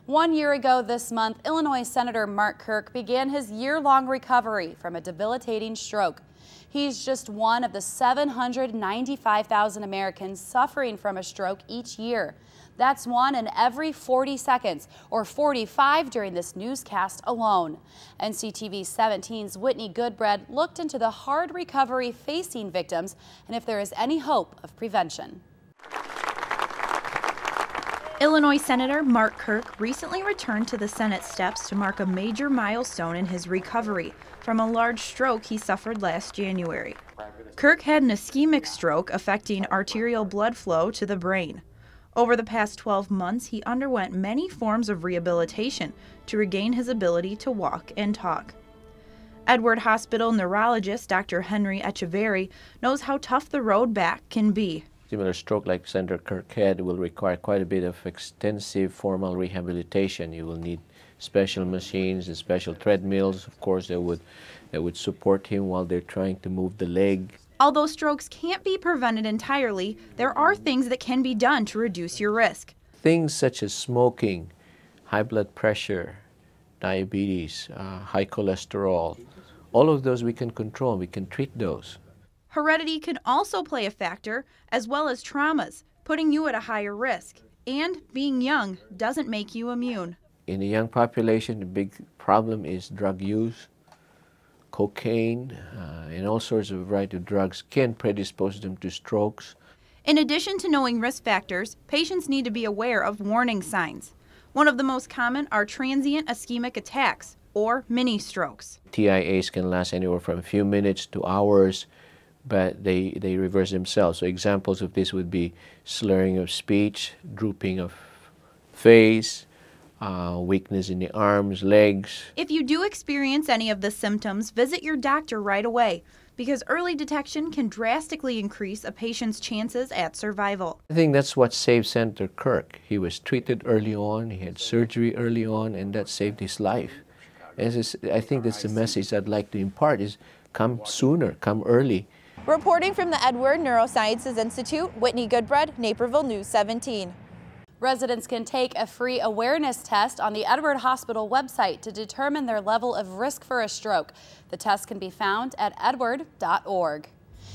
1 year ago this month, Illinois Senator Mark Kirk began his year-long recovery from a debilitating stroke. He's just one of the 795,000 Americans suffering from a stroke each year. That's one in every 40 seconds, or 45 during this newscast alone. NCTV 17's Whitney Goodbred looked into the hard recovery facing victims and if there is any hope of prevention. Illinois Senator Mark Kirk recently returned to the Senate steps to mark a major milestone in his recovery from a large stroke he suffered last January. Kirk had an ischemic stroke affecting arterial blood flow to the brain. Over the past 12 months, he underwent many forms of rehabilitation to regain his ability to walk and talk. Edward Hospital neurologist Dr. Henry Echeverry knows how tough the road back can be. Similar stroke like Senator Kirk had will require quite a bit of extensive formal rehabilitation. You will need special machines and special treadmills, of course, that would support him while they're trying to move the leg. Although strokes can't be prevented entirely, there are things that can be done to reduce your risk. Things such as smoking, high blood pressure, diabetes, high cholesterol, all of those we can control, we can treat those. Heredity can also play a factor, as well as traumas, putting you at a higher risk. And being young doesn't make you immune. In the young population, the big problem is drug use. Cocaine and all sorts of variety of drugs can predispose them to strokes. In addition to knowing risk factors, patients need to be aware of warning signs. One of the most common are transient ischemic attacks, or mini-strokes. TIAs can last anywhere from a few minutes to hours, but they reverse themselves. So examples of this would be slurring of speech, drooping of face, weakness in the arms, legs. If you do experience any of the symptoms, visit your doctor right away, because early detection can drastically increase a patient's chances at survival. I think that's what saved Senator Kirk. He was treated early on, he had surgery early on, and that saved his life. I think that's the message I'd like to impart is come sooner, come early. Reporting from the Edward Neurosciences Institute, Whitney Goodbred, Naperville News 17. Residents can take a free awareness test on the Edward Hospital website to determine their level of risk for a stroke. The test can be found at edward.org.